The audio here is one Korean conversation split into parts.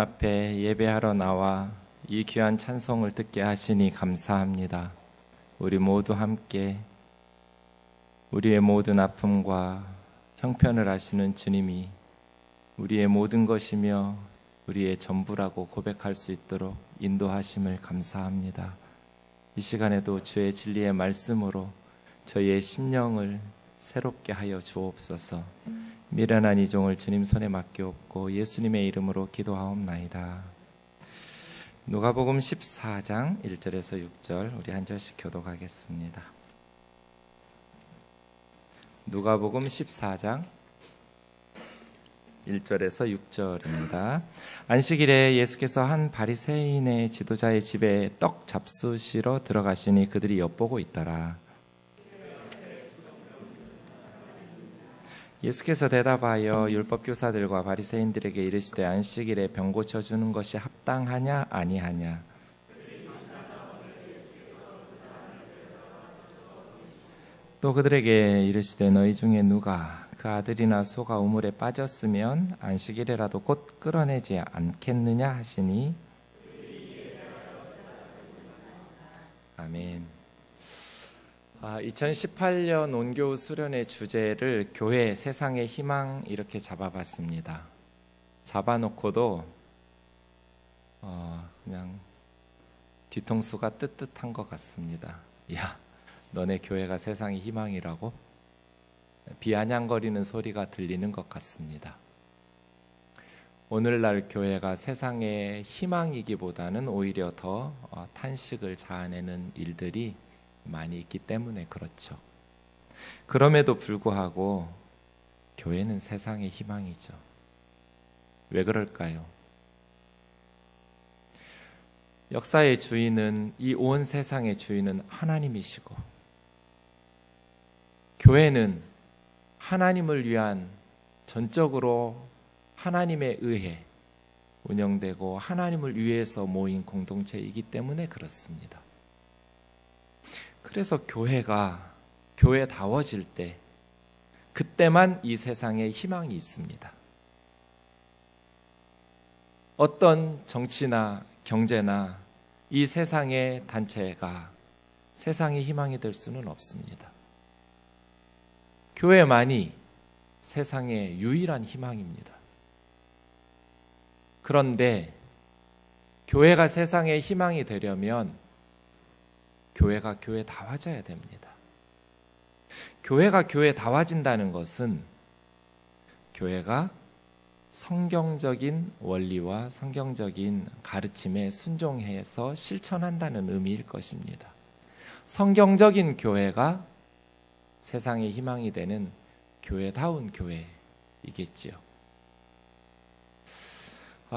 앞에 예배하러 나와 이 귀한 찬송을 듣게 하시니 감사합니다. 우리 모두 함께 우리의 모든 아픔과 형편을 아시는 주님이 우리의 모든 것이며 우리의 전부라고 고백할 수 있도록 인도하심을 감사합니다. 이 시간에도 주의 진리의 말씀으로 저희의 심령을 새롭게 하여 주옵소서. 미련한 이 종을 주님 손에 맡기옵고 예수님의 이름으로 기도하옵나이다. 누가복음 14장 1절에서 6절 우리 한 절씩 교독하겠습니다. 누가복음 14장 1절에서 6절입니다. 안식일에 예수께서 한 바리새인의 지도자의 집에 떡 잡수시러 들어가시니 그들이 엿보고 있더라. 예수께서 대답하여 율법 교사들과 바리새인들에게 이르시되 안식일에 병 고쳐 주는 것이 합당하냐 아니하냐. 또 그들에게 이르시되 너희 중에 누가 그 아들이나 소가 우물에 빠졌으면 안식일에라도 곧 끌어내지 않겠느냐 하시니 아멘. 2018년 온교우 수련회 주제를 교회 세상의 희망 이렇게 잡아봤습니다. 잡아놓고도 그냥 뒤통수가 뜨뜻한 것 같습니다. 야, 너네 교회가 세상의 희망이라고? 비아냥거리는 소리가 들리는 것 같습니다. 오늘날 교회가 세상의 희망이기보다는 오히려 더 탄식을 자아내는 일들이 많이 있기 때문에 그렇죠. 그럼에도 불구하고 교회는 세상의 희망이죠. 왜 그럴까요? 역사의 주인은, 이 온 세상의 주인은 하나님이시고, 교회는 하나님을 위한, 전적으로 하나님에 의해 운영되고 하나님을 위해서 모인 공동체이기 때문에 그렇습니다. 그래서 교회가 교회다워질 때, 그때만 이 세상에 희망이 있습니다. 어떤 정치나 경제나 이 세상의 단체가 세상의 희망이 될 수는 없습니다. 교회만이 세상의 유일한 희망입니다. 그런데 교회가 세상의 희망이 되려면 교회가 교회다워져야 됩니다. 교회가 교회다워진다는 것은 교회가 성경적인 원리와 성경적인 가르침에 순종해서 실천한다는 의미일 것입니다. 성경적인 교회가 세상의 희망이 되는 교회다운 교회이겠지요.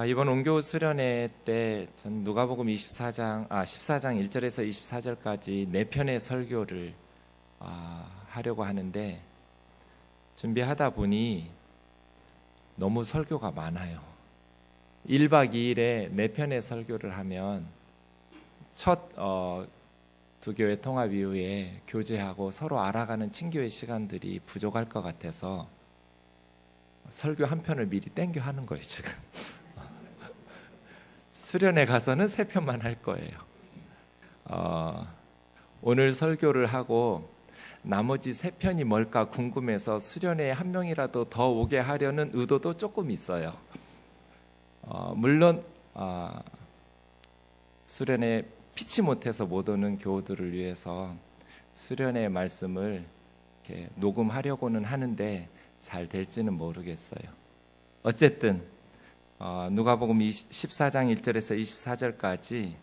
이번 온교우 수련회 때 전 누가복음 14장 1절에서 24절까지 4편의 설교를 하려고 하는데, 준비하다 보니 너무 설교가 많아요. 1박 2일에 4편의 설교를 하면 첫 두 교회 통합 이후에 교제하고 서로 알아가는 친교의 시간들이 부족할 것 같아서 설교 한 편을 미리 땡겨 하는 거예요, 지금. 수련회 가서는 3편만 할 거예요. 오늘 설교를 하고 나머지 3편이 뭘까 궁금해서 수련회에 한 명이라도 더 오게 하려는 의도도 조금 있어요. 물론 수련회 피치 못해서 못 오는 교우들을 위해서 수련회 말씀을 이렇게 녹음하려고는 하는데 잘 될지는 모르겠어요. 어쨌든 누가복음 14장 1절에서 24절까지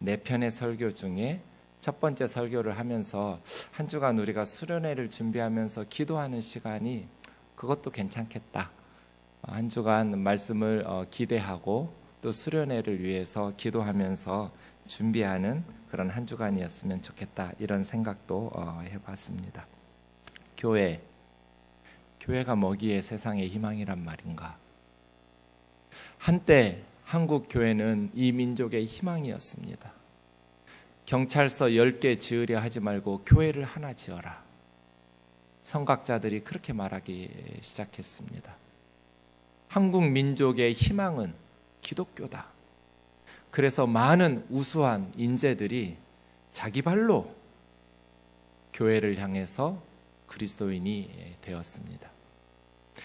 4편의 설교 중에 첫 번째 설교를 하면서 한 주간 우리가 수련회를 준비하면서 기도하는 시간이 그것도 괜찮겠다. 한 주간 말씀을 기대하고 또 수련회를 위해서 기도하면서 준비하는 그런 한 주간이었으면 좋겠다, 이런 생각도 해봤습니다. 교회가 뭐기에 세상의 희망이란 말인가? 한때 한국 교회는 이 민족의 희망이었습니다. 경찰서 10개 지으려 하지 말고 교회를 하나 지어라. 성각자들이 그렇게 말하기 시작했습니다. 한국 민족의 희망은 기독교다. 그래서 많은 우수한 인재들이 자기 발로 교회를 향해서 그리스도인이 되었습니다.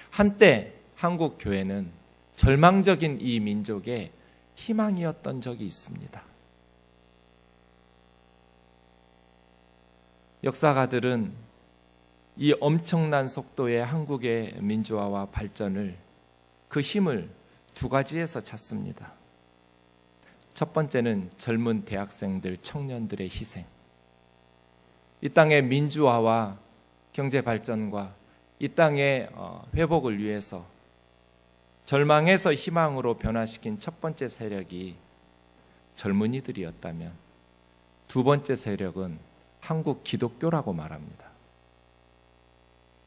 한때 한국 교회는 절망적인 이 민족의 희망이었던 적이 있습니다. 역사가들은 이 엄청난 속도의 한국의 민주화와 발전을, 그 힘을 두 가지에서 찾습니다. 첫 번째는 젊은 대학생들, 청년들의 희생. 이 땅의 민주화와 경제 발전과 이 땅의 회복을 위해서 절망에서 희망으로 변화시킨 첫 번째 세력이 젊은이들이었다면, 두 번째 세력은 한국 기독교라고 말합니다.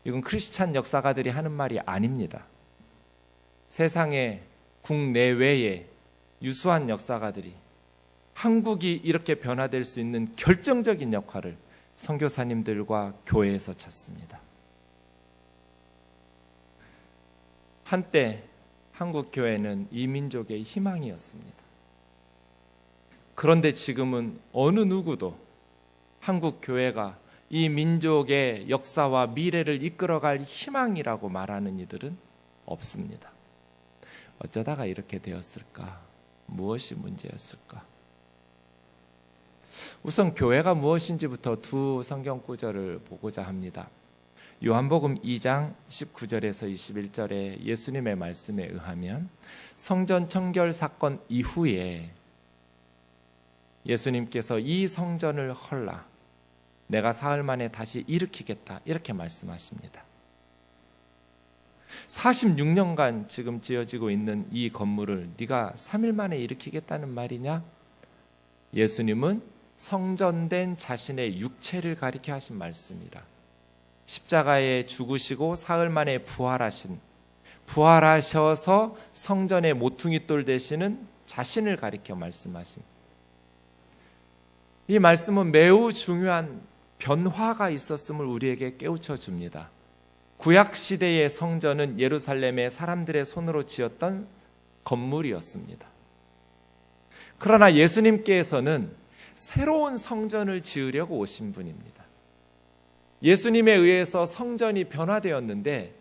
이건 크리스찬 역사가들이 하는 말이 아닙니다. 세상의 국내외의 유수한 역사가들이 한국이 이렇게 변화될 수 있는 결정적인 역할을 선교사님들과 교회에서 찾습니다. 한때 한국 교회는 이 민족의 희망이었습니다. 그런데 지금은 어느 누구도 한국 교회가 이 민족의 역사와 미래를 이끌어갈 희망이라고 말하는 이들은 없습니다. 어쩌다가 이렇게 되었을까? 무엇이 문제였을까? 우선 교회가 무엇인지부터 두 성경 구절을 보고자 합니다. 요한복음 2장 19절에서 21절에 예수님의 말씀에 의하면 성전 청결 사건 이후에 예수님께서 이 성전을 헐라 내가 사흘 만에 다시 일으키겠다, 이렇게 말씀하십니다. 46년간 지금 지어지고 있는 이 건물을 네가 3일 만에 일으키겠다는 말이냐? 예수님은 성전된 자신의 육체를 가리켜 하신 말씀이라. 십자가에 죽으시고 사흘 만에 부활하셔서 성전의 모퉁이 돌 되시는 자신을 가리켜 말씀하신, 이 말씀은 매우 중요한 변화가 있었음을 우리에게 깨우쳐 줍니다. 구약 시대의 성전은 예루살렘의 사람들의 손으로 지었던 건물이었습니다. 그러나 예수님께서는 새로운 성전을 지으려고 오신 분입니다. 예수님에 의해서 성전이 변화되었는데,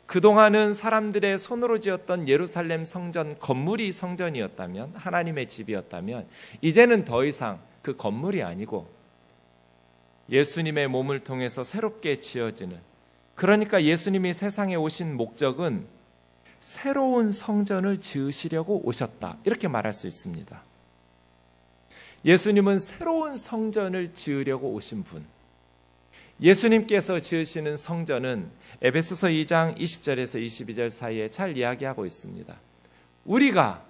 그동안은 사람들의 손으로 지었던 예루살렘 성전 건물이 성전이었다면, 하나님의 집이었다면, 이제는 더 이상 그 건물이 아니고 예수님의 몸을 통해서 새롭게 지어지는, 그러니까 예수님이 세상에 오신 목적은 새로운 성전을 지으시려고 오셨다, 이렇게 말할 수 있습니다. 예수님은 새로운 성전을 지으려고 오신 분. 예수님께서 지으시는 성전은 에베소서 2장 20절에서 22절 사이에 잘 이야기하고 있습니다. 우리가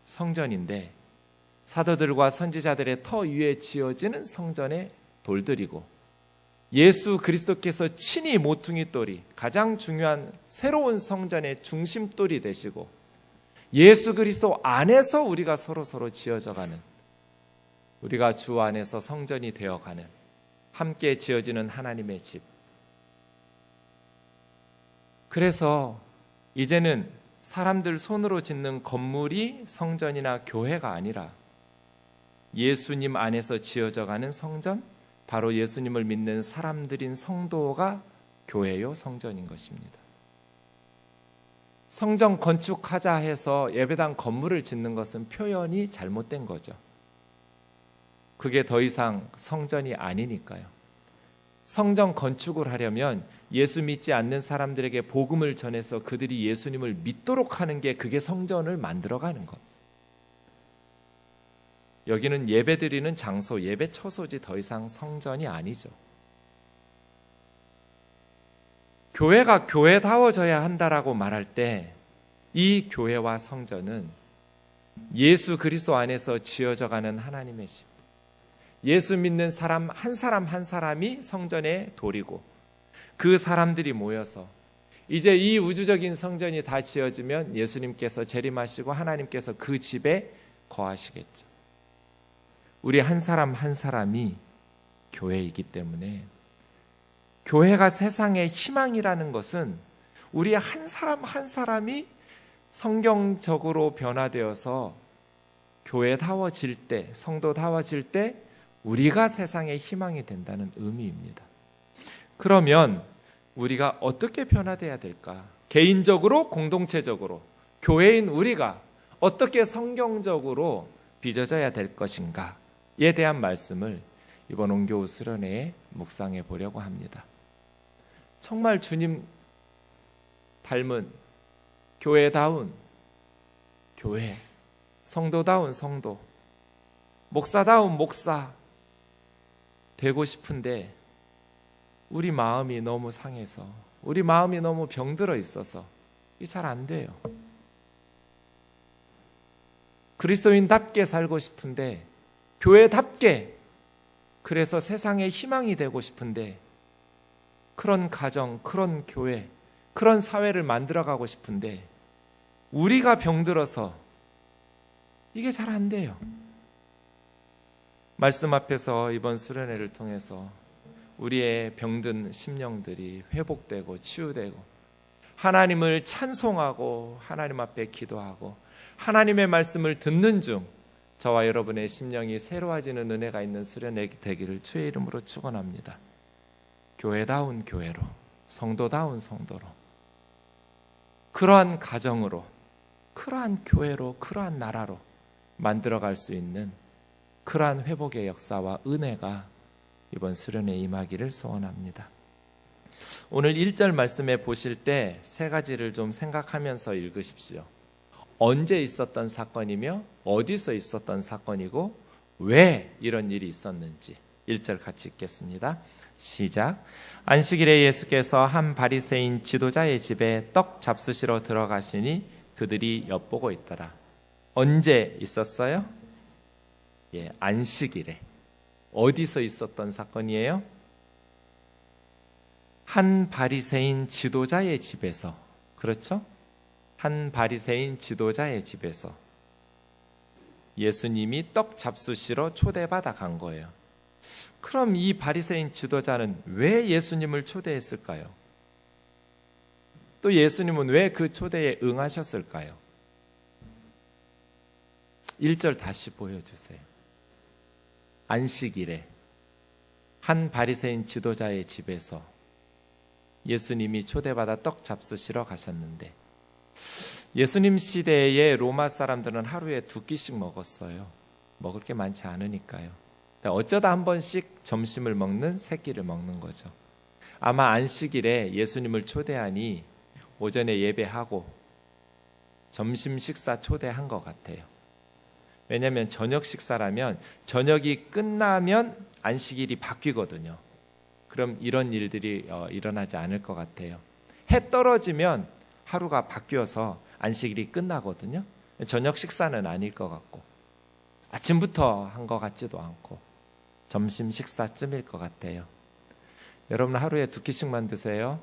성전인데 사도들과 선지자들의 터 위에 지어지는 성전의 돌들이고, 예수 그리스도께서 친히 모퉁이 돌이, 가장 중요한 새로운 성전의 중심돌이 되시고, 예수 그리스도 안에서 우리가 서로 지어져가는, 우리가 주 안에서 성전이 되어가는, 함께 지어지는 하나님의 집. 그래서 이제는 사람들 손으로 짓는 건물이 성전이나 교회가 아니라 예수님 안에서 지어져가는 성전, 바로 예수님을 믿는 사람들인 성도가 교회요 성전인 것입니다. 성전 건축하자 해서 예배당 건물을 짓는 것은 표현이 잘못된 거죠. 그게 더 이상 성전이 아니니까요. 성전 건축을 하려면 예수 믿지 않는 사람들에게 복음을 전해서 그들이 예수님을 믿도록 하는 게, 그게 성전을 만들어가는 것. 여기는 예배드리는 장소, 예배 처소지 더 이상 성전이 아니죠. 교회가 교회다워져야 한다라고 말할 때, 이 교회와 성전은 예수 그리스도 안에서 지어져가는 하나님의 집, 예수 믿는 사람 한 사람이 성전의 돌이고, 그 사람들이 모여서 이제 이 우주적인 성전이 다 지어지면 예수님께서 재림하시고 하나님께서 그 집에 거하시겠죠. 우리 한 사람이 교회이기 때문에, 교회가 세상의 희망이라는 것은 우리 한 사람이 성경적으로 변화되어서 교회다워질 때, 성도다워질 때 우리가 세상의 희망이 된다는 의미입니다. 그러면 우리가 어떻게 변화돼야 될까? 개인적으로, 공동체적으로, 교회인 우리가 어떻게 성경적으로 빚어져야 될 것인가에 대한 말씀을 이번 온교우 수련회에 묵상해 보려고 합니다. 정말 주님 닮은 교회다운 교회, 성도다운 성도, 목사다운 목사 되고 싶은데 우리 마음이 너무 상해서, 우리 마음이 너무 병들어 있어서 이게 잘 안 돼요. 그리스도인답게 살고 싶은데, 교회답게, 그래서 세상의 희망이 되고 싶은데, 그런 가정, 그런 교회, 그런 사회를 만들어가고 싶은데 우리가 병들어서 이게 잘 안 돼요. 말씀 앞에서 이번 수련회를 통해서 우리의 병든 심령들이 회복되고 치유되고 하나님을 찬송하고 하나님 앞에 기도하고 하나님의 말씀을 듣는 중 저와 여러분의 심령이 새로워지는 은혜가 있는 수련회 되기를 주의 이름으로 축원합니다. 교회다운 교회로, 성도다운 성도로, 그러한 가정으로, 그러한 교회로, 그러한 나라로 만들어갈 수 있는 그러한 회복의 역사와 은혜가 이번 수련회에 임하기를 소원합니다. 오늘 1절 말씀에 보실 때 세 가지를 좀 생각하면서 읽으십시오. 언제 있었던 사건이며 어디서 있었던 사건이고 왜 이런 일이 있었는지 1절 같이 읽겠습니다. 시작. 안식일에 예수께서 한 바리새인 지도자의 집에 떡 잡수시러 들어가시니 그들이 엿보고 있더라. 언제 있었어요? 안식일에. 어디서 있었던 사건이에요? 한 바리새인 지도자의 집에서. 그렇죠? 한 바리새인 지도자의 집에서 예수님이 떡 잡수시러 초대받아 간 거예요. 그럼 이 바리새인 지도자는 왜 예수님을 초대했을까요? 또 예수님은 왜 그 초대에 응하셨을까요? 1절 다시 보여주세요. 안식일에 한 바리새인 지도자의 집에서 예수님이 초대받아 떡 잡수시러 가셨는데 예수님 시대의 로마 사람들은 하루에 2끼씩 먹었어요. 먹을 게 많지 않으니까요. 어쩌다 한 번씩 점심을 먹는, 세 끼를 먹는 거죠. 아마 안식일에 예수님을 초대하니 오전에 예배하고 점심 식사 초대한 것 같아요. 왜냐하면 저녁 식사라면 저녁이 끝나면 안식일이 바뀌거든요. 그럼 이런 일들이 일어나지 않을 것 같아요. 해 떨어지면 하루가 바뀌어서 안식일이 끝나거든요. 저녁 식사는 아닐 것 같고 아침부터 한 것 같지도 않고 점심 식사쯤일 것 같아요. 여러분 하루에 2끼씩만 드세요.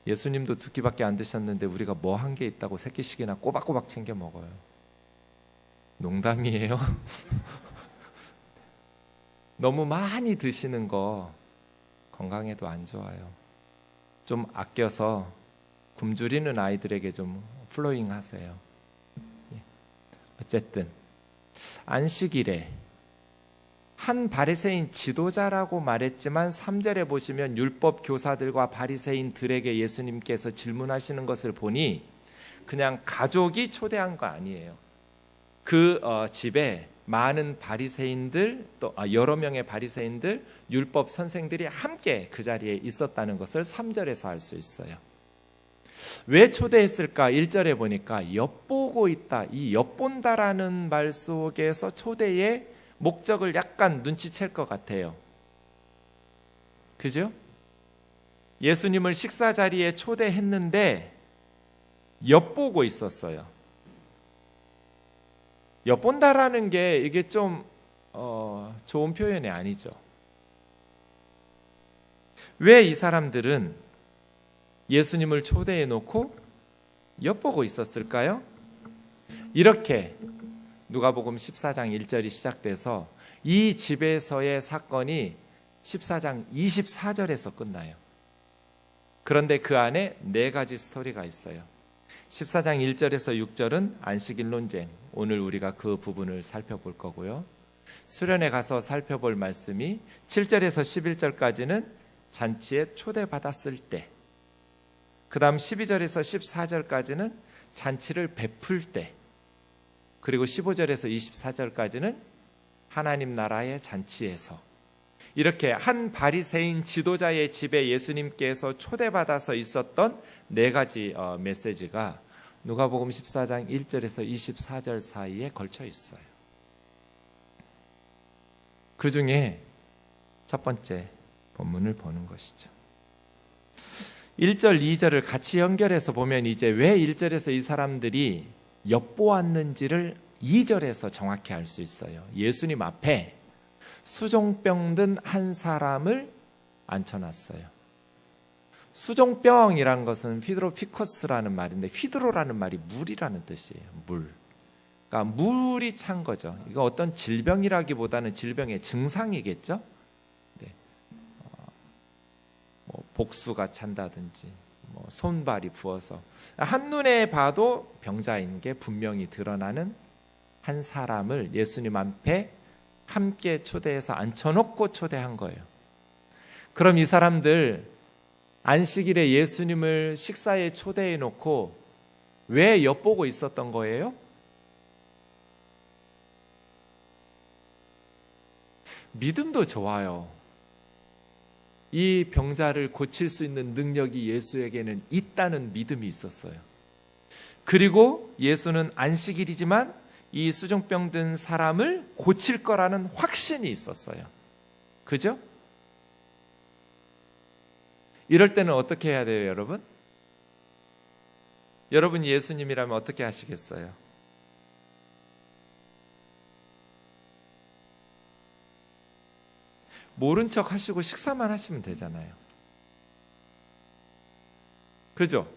예수님도 2끼밖에 안 드셨는데 우리가 뭐 한 게 있다고 3끼씩이나 꼬박꼬박 챙겨 먹어요. 농담이에요. 너무 많이 드시는 거 건강에도 안 좋아요. 좀 아껴서 굶주리는 아이들에게 좀 플로잉 하세요. 어쨌든 안식일에 한 바리새인 지도자라고 말했지만 3절에 보시면 율법 교사들과 바리새인들에게 예수님께서 질문하시는 것을 보니 그냥 가족이 초대한 거 아니에요. 그 집에 많은 바리새인들, 또 여러 명의 바리새인들, 율법 선생들이 함께 그 자리에 있었다는 것을 3절에서 알 수 있어요. 왜 초대했을까? 1절에 보니까 엿보고 있다. 이 엿본다라는 말 속에서 초대의 목적을 약간 눈치챌 것 같아요. 그죠? 예수님을 식사 자리에 초대했는데 엿보고 있었어요. 엿본다라는 게 이게 좀 좋은 표현이 아니죠. 왜 이 사람들은 예수님을 초대해 놓고 엿보고 있었을까요? 이렇게 누가복음 14장 1절이 시작돼서 이 집에서의 사건이 14장 24절에서 끝나요. 그런데 그 안에 4가지 스토리가 있어요. 14장 1절에서 6절은 안식일 논쟁. 오늘 우리가 그 부분을 살펴볼 거고요. 수련회 가서 살펴볼 말씀이 7절에서 11절까지는 잔치에 초대받았을 때, 그 다음 12절에서 14절까지는 잔치를 베풀 때, 그리고 15절에서 24절까지는 하나님 나라의 잔치에서, 이렇게 한 바리새인 지도자의 집에 예수님께서 초대받아서 있었던 네 가지 메시지가 누가복음 14장 1절에서 24절 사이에 걸쳐 있어요. 그 중에 첫 번째 본문을 보는 것이죠. 1절, 2절을 같이 연결해서 보면 이제 왜 1절에서 이 사람들이 엿보았는지를 2절에서 정확히 알 수 있어요. 예수님 앞에 수종병 든 한 사람을 앉혀놨어요. 수종병이란 것은 휘드로피커스라는 말인데, 휘드로라는 말이 물이라는 뜻이에요. 물. 그러니까 물이 찬 거죠. 이거 어떤 질병이라기보다는 질병의 증상이겠죠. 네. 복수가 찬다든지, 손발이 부어서 한눈에 봐도 병자인 게 분명히 드러나는 한 사람을 예수님 앞에 함께 초대해서 앉혀놓고 초대한 거예요. 그럼 이 사람들 안식일에 예수님을 식사에 초대해 놓고 왜 엿보고 있었던 거예요? 믿음도 좋아요. 이 병자를 고칠 수 있는 능력이 예수에게는 있다는 믿음이 있었어요. 그리고 예수는 안식일이지만 이 수종병 든 사람을 고칠 거라는 확신이 있었어요. 그죠? 이럴 때는 어떻게 해야 돼요, 여러분? 여러분 예수님이라면 어떻게 하시겠어요? 모른 척 하시고 식사만 하시면 되잖아요. 그죠?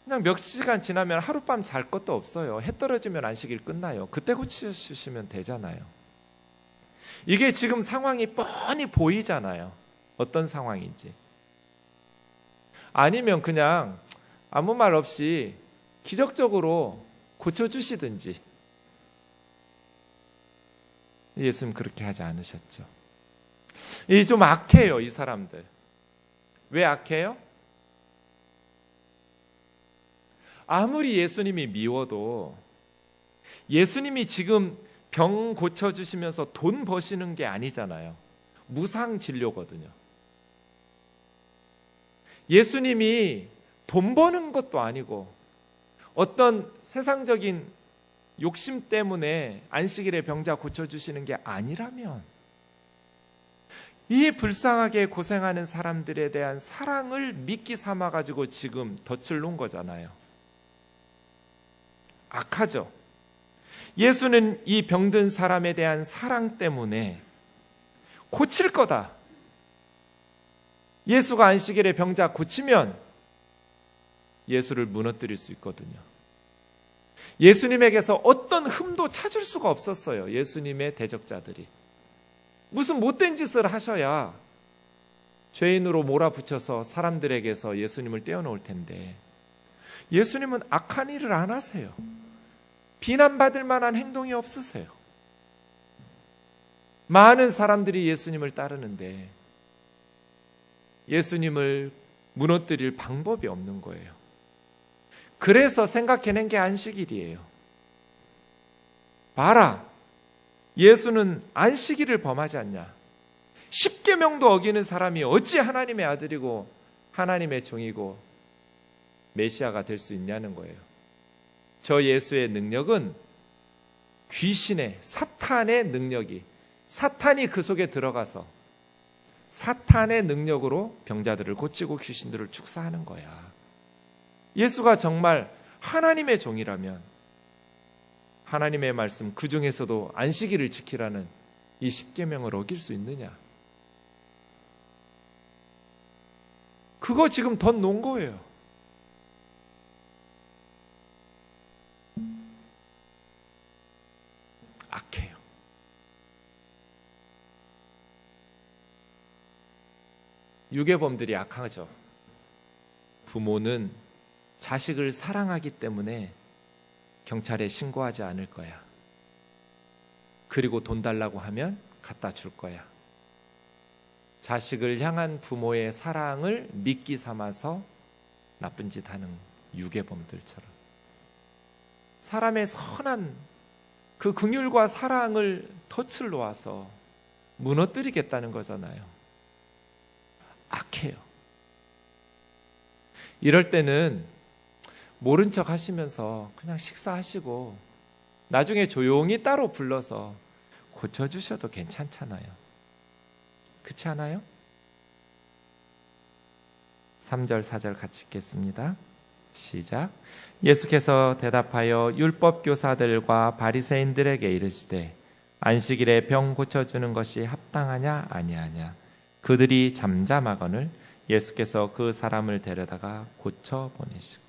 그냥 몇 시간 지나면 하룻밤 잘 것도 없어요. 해 떨어지면 안식일 끝나요. 그때 고치시면 되잖아요. 이게 지금 상황이 뻔히 보이잖아요. 어떤 상황인지. 아니면 그냥 아무 말 없이 기적적으로 고쳐주시든지. 예수님 그렇게 하지 않으셨죠. 이 좀 악해요, 이 사람들. 왜 악해요? 아무리 예수님이 미워도 예수님이 지금 병 고쳐주시면서 돈 버시는 게 아니잖아요. 무상 진료거든요. 예수님이 돈 버는 것도 아니고 어떤 세상적인 욕심 때문에 안식일에 병자 고쳐주시는 게 아니라면 이 불쌍하게 고생하는 사람들에 대한 사랑을 미끼 삼아가지고 지금 덫을 놓은 거잖아요. 악하죠. 예수는 이 병든 사람에 대한 사랑 때문에 고칠 거다. 예수가 안식일에 병자 고치면 예수를 무너뜨릴 수 있거든요. 예수님에게서 어떤 흠도 찾을 수가 없었어요. 예수님의 대적자들이. 무슨 못된 짓을 하셔야 죄인으로 몰아붙여서 사람들에게서 예수님을 떼어놓을 텐데 예수님은 악한 일을 안 하세요. 비난받을 만한 행동이 없으세요. 많은 사람들이 예수님을 따르는데 예수님을 무너뜨릴 방법이 없는 거예요. 그래서 생각해낸 게 안식일이에요. 봐라, 예수는 안식일을 범하지 않냐. 십계명도 어기는 사람이 어찌 하나님의 아들이고 하나님의 종이고 메시아가 될 수 있냐는 거예요. 저 예수의 능력은 귀신의, 사탄의 능력이, 사탄이 그 속에 들어가서 사탄의 능력으로 병자들을 고치고 귀신들을 축사하는 거야. 예수가 정말 하나님의 종이라면 하나님의 말씀 그 중에서도 안식일을 지키라는 이 십계명을 어길 수 있느냐? 그거 지금 덧 놓은 거예요. 악해요. 유괴범들이 악하죠. 부모는 자식을 사랑하기 때문에 경찰에 신고하지 않을 거야. 그리고 돈 달라고 하면 갖다 줄 거야. 자식을 향한 부모의 사랑을 미끼 삼아서 나쁜 짓 하는 유괴범들처럼 사람의 선한 그 긍휼과 사랑을 덫을 놓아서 무너뜨리겠다는 거잖아요. 악해요. 이럴 때는 모른 척 하시면서 그냥 식사하시고 나중에 조용히 따로 불러서 고쳐주셔도 괜찮잖아요. 그렇지 않아요? 3절 4절 같이 읽겠습니다. 시작. 예수께서 대답하여 율법 교사들과 바리새인들에게 이르시되 안식일에 병 고쳐주는 것이 합당하냐 아니하냐. 그들이 잠잠하거늘 예수께서 그 사람을 데려다가 고쳐 보내시고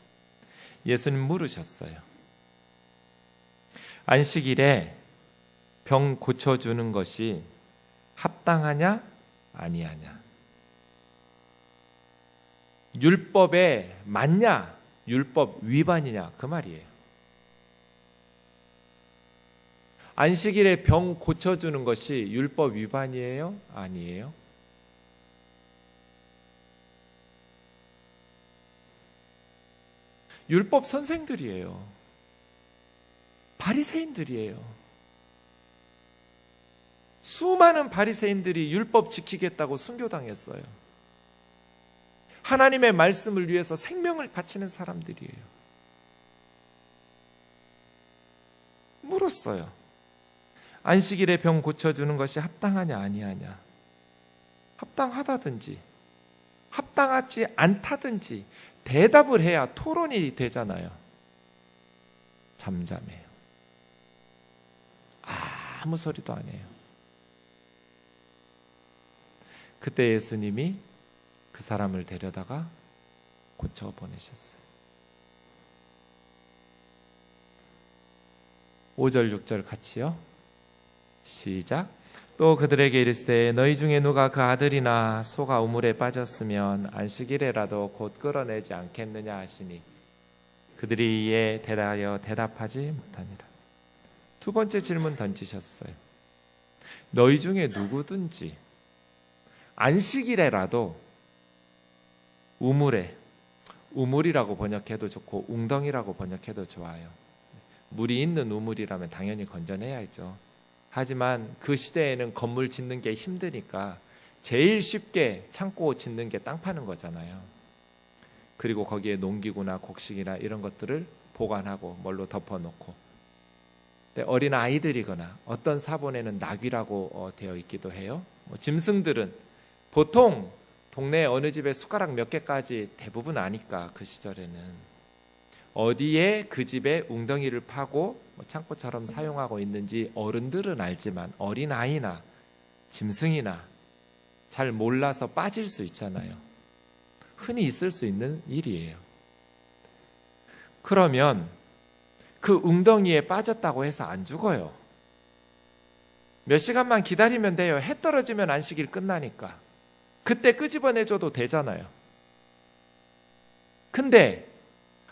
예수님 물으셨어요. 안식일에 병 고쳐주는 것이 합당하냐 아니하냐. 율법에 맞냐 율법 위반이냐 그 말이에요. 안식일에 병 고쳐주는 것이 율법 위반이에요? 아니에요? 율법 선생들이에요. 바리새인들이에요. 수많은 바리새인들이 율법 지키겠다고 순교당했어요. 하나님의 말씀을 위해서 생명을 바치는 사람들이에요. 물었어요. 안식일에 병 고쳐주는 것이 합당하냐 아니하냐. 합당하다든지 합당하지 않다든지 대답을 해야 토론이 되잖아요. 잠잠해요. 아무 소리도 안 해요. 그때 예수님이 그 사람을 데려다가 고쳐 보내셨어요. 5절 6절 같이요. 시작. 또 그들에게 이르시되 너희 중에 누가 그 아들이나 소가 우물에 빠졌으면 안식일에라도 곧 끌어내지 않겠느냐 하시니 그들이 이에 대하여 대답하지 못하니라. 두 번째 질문 던지셨어요. 너희 중에 누구든지 안식일에라도 우물에, 우물이라고 번역해도 좋고 웅덩이라고 번역해도 좋아요. 물이 있는 우물이라면 당연히 건져내야죠. 하지만 그 시대에는 건물 짓는 게 힘드니까 제일 쉽게 창고 짓는 게 땅 파는 거잖아요. 그리고 거기에 농기구나 곡식이나 이런 것들을 보관하고 뭘로 덮어놓고, 어린 아이들이거나 어떤 사본에는 나귀라고 되어 있기도 해요. 짐승들은 보통 동네 어느 집에 숟가락 몇 개까지 대부분 아니까 그 시절에는 어디에 그 집에 웅덩이를 파고 창고처럼 사용하고 있는지 어른들은 알지만 어린아이나 짐승이나 잘 몰라서 빠질 수 있잖아요. 흔히 있을 수 있는 일이에요. 그러면 그 웅덩이에 빠졌다고 해서 안 죽어요. 몇 시간만 기다리면 돼요. 해 떨어지면 안식일 끝나니까. 그때 끄집어내줘도 되잖아요. 근데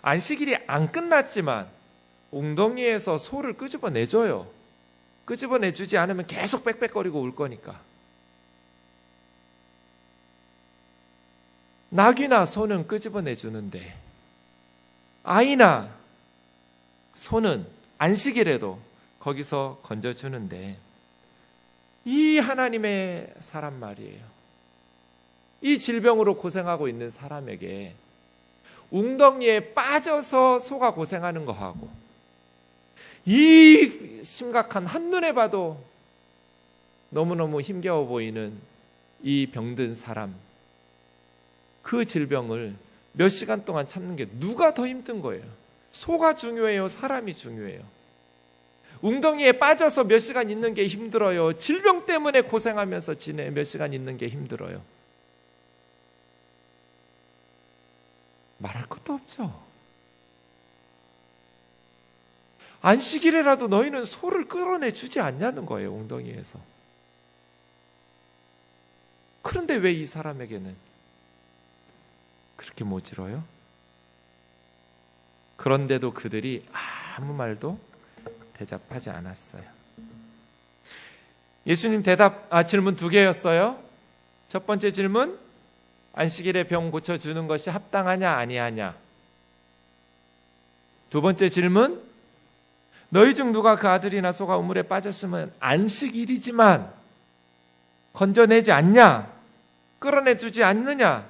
안식일이 안 끝났지만 웅덩이에서 소를 끄집어내줘요. 끄집어내주지 않으면 계속 빽빽거리고 울 거니까. 낙이나 소는 끄집어내주는데 아이나 소는 안식일에도 거기서 건져주는데 이 하나님의 사람 말이에요. 이 질병으로 고생하고 있는 사람에게 웅덩이에 빠져서 소가 고생하는 거하고 이 심각한 한눈에 봐도 너무너무 힘겨워 보이는 이 병든 사람, 그 질병을 몇 시간 동안 참는 게 누가 더 힘든 거예요? 소가 중요해요? 사람이 중요해요? 웅덩이에 빠져서 몇 시간 있는 게 힘들어요? 질병 때문에 고생하면서 지내 몇 시간 있는 게 힘들어요? 말할 것도 없죠. 안식일에라도 너희는 소를 끌어내 주지 않냐는 거예요, 웅덩이에서. 그런데 왜 이 사람에게는 그렇게 모질어요? 그런데도 그들이 아무 말도 대답하지 않았어요. 예수님 질문 2개였어요. 첫 번째 질문, 안식일에 병 고쳐주는 것이 합당하냐 아니하냐. 두 번째 질문, 너희 중 누가 그 아들이나 소가 우물에 빠졌으면 안식일이지만 건져내지 않냐? 끌어내주지 않느냐?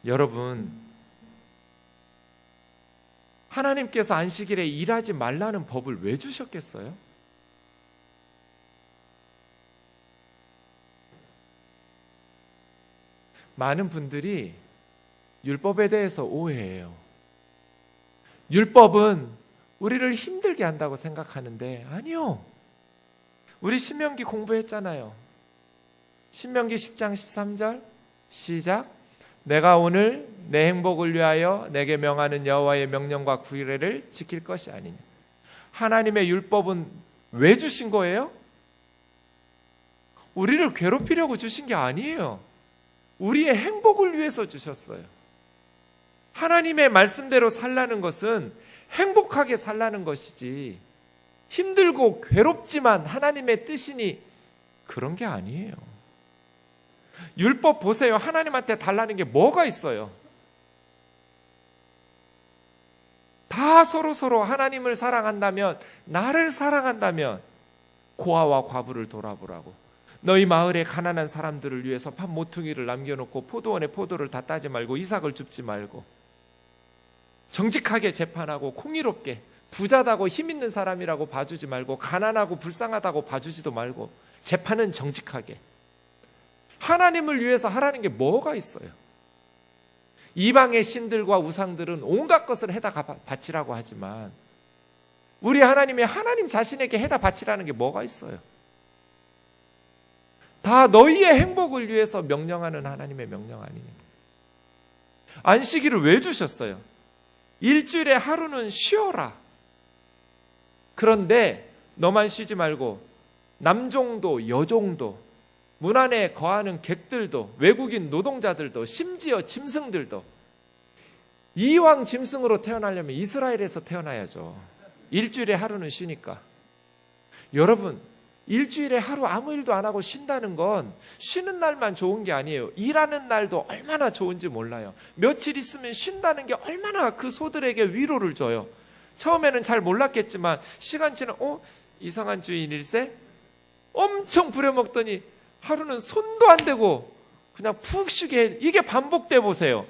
여러분, 하나님께서 안식일에 일하지 말라는 법을 왜 주셨겠어요? 많은 분들이 율법에 대해서 오해해요. 율법은 우리를 힘들게 한다고 생각하는데 아니요. 우리 신명기 공부했잖아요. 신명기 10장 13절 시작. 내가 오늘 내 행복을 위하여 내게 명하는 여호와의 명령과 규례를 지킬 것이 아니냐. 하나님의 율법은 왜 주신 거예요? 우리를 괴롭히려고 주신 게 아니에요. 우리의 행복을 위해서 주셨어요. 하나님의 말씀대로 살라는 것은 행복하게 살라는 것이지 힘들고 괴롭지만 하나님의 뜻이니 그런 게 아니에요. 율법 보세요. 하나님한테 달라는 게 뭐가 있어요? 다 서로 하나님을 사랑한다면, 나를 사랑한다면 고아와 과부를 돌아보라고. 너희 마을에 가난한 사람들을 위해서 밥 모퉁이를 남겨놓고 포도원에 포도를 다 따지 말고 이삭을 줍지 말고 정직하게 재판하고 공의롭게 부자다고 힘있는 사람이라고 봐주지 말고 가난하고 불쌍하다고 봐주지도 말고 재판은 정직하게. 하나님을 위해서 하라는 게 뭐가 있어요? 이방의 신들과 우상들은 온갖 것을 해다 바치라고 하지만 우리 하나님이 하나님 자신에게 해다 바치라는 게 뭐가 있어요? 다 너희의 행복을 위해서 명령하는 하나님의 명령 아니냐. 안식일을 왜 주셨어요? 일주일에 하루는 쉬어라. 그런데 너만 쉬지 말고 남종도 여종도 문 안에 거하는 객들도 외국인 노동자들도 심지어 짐승들도 이왕 짐승으로 태어나려면 이스라엘에서 태어나야죠. 일주일에 하루는 쉬니까. 여러분, 일주일에 하루 아무 일도 안 하고 쉰다는 건 쉬는 날만 좋은 게 아니에요. 일하는 날도 얼마나 좋은지 몰라요. 며칠 있으면 쉰다는 게 얼마나 그 소들에게 위로를 줘요. 처음에는 잘 몰랐겠지만 시간 지나 이상한 주인일세? 엄청 부려먹더니 하루는 손도 안 대고 그냥 푹 쉬게 해. 이게 반복돼 보세요.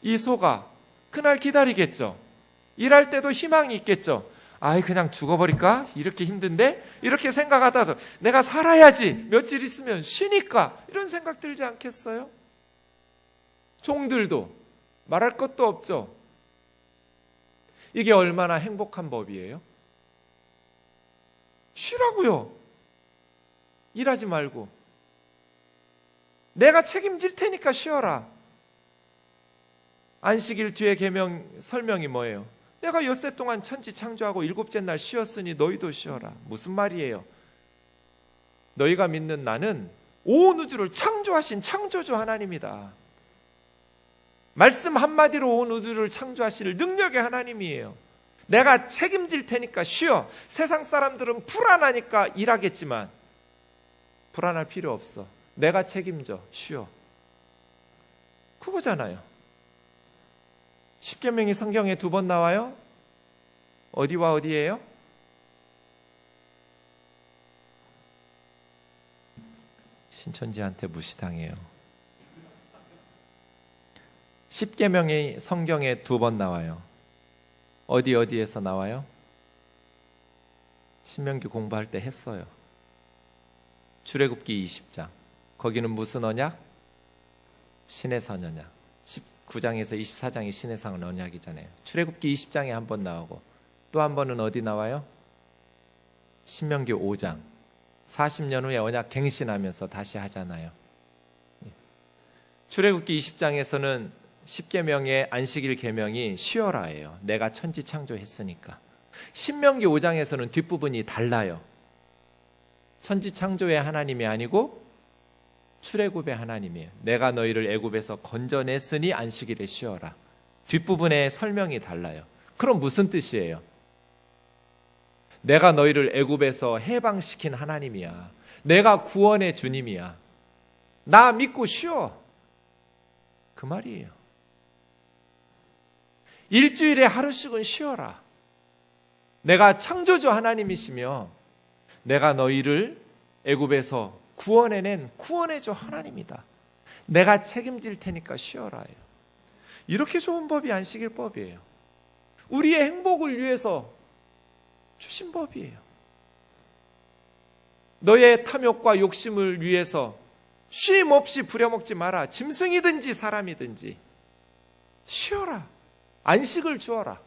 이 소가 그날 기다리겠죠. 일할 때도 희망이 있겠죠. 아이 그냥 죽어버릴까? 이렇게 힘든데? 이렇게 생각하다가 내가 살아야지. 며칠 있으면 쉬니까. 이런 생각 들지 않겠어요? 종들도 말할 것도 없죠. 이게 얼마나 행복한 법이에요? 쉬라고요. 일하지 말고. 내가 책임질 테니까 쉬어라. 안식일 뒤에 계명 설명이 뭐예요? 내가 엿새 동안 천지 창조하고 일곱째 날 쉬었으니 너희도 쉬어라. 무슨 말이에요? 너희가 믿는 나는 온 우주를 창조하신 창조주 하나님이다. 말씀 한마디로 온 우주를 창조하실 능력의 하나님이에요. 내가 책임질 테니까 쉬어. 세상 사람들은 불안하니까 일하겠지만 불안할 필요 없어. 내가 책임져. 쉬어. 그거잖아요. 십계명이 성경에 2번 나와요. 어디와 어디예요? 신천지한테 무시당해요. 십계명이 성경에 2번 나와요. 어디에서 나와요? 신명기 공부할 때 했어요. 출애굽기 20장. 거기는 무슨 언약? 신의 산 언약. 19장에서 24장이 신의 산 언약이잖아요. 출애굽기 20장에 한 번 나오고 또 한 번은 어디 나와요? 신명기 5장. 40년 후에 언약 갱신하면서 다시 하잖아요. 출애굽기 20장에서는 십계명의 안식일 계명이 쉬어라예요. 내가 천지 창조했으니까. 신명기 5장에서는 뒷부분이 달라요. 천지 창조의 하나님이 아니고 출애굽의 하나님이에요. 내가 너희를 애굽에서 건져냈으니 안식일에 쉬어라. 뒷부분에 설명이 달라요. 그럼 무슨 뜻이에요? 내가 너희를 애굽에서 해방시킨 하나님이야. 내가 구원의 주님이야. 나 믿고 쉬어. 그 말이에요. 일주일에 하루씩은 쉬어라. 내가 창조주 하나님이시며 내가 너희를 애굽에서 구원해낸 구원해줘 하나님이다. 내가 책임질 테니까 쉬어라. 이렇게 좋은 법이 안식일법이에요. 우리의 행복을 위해서 주신 법이에요. 너의 탐욕과 욕심을 위해서 쉼 없이 부려먹지 마라. 짐승이든지 사람이든지 쉬어라. 안식을 주어라.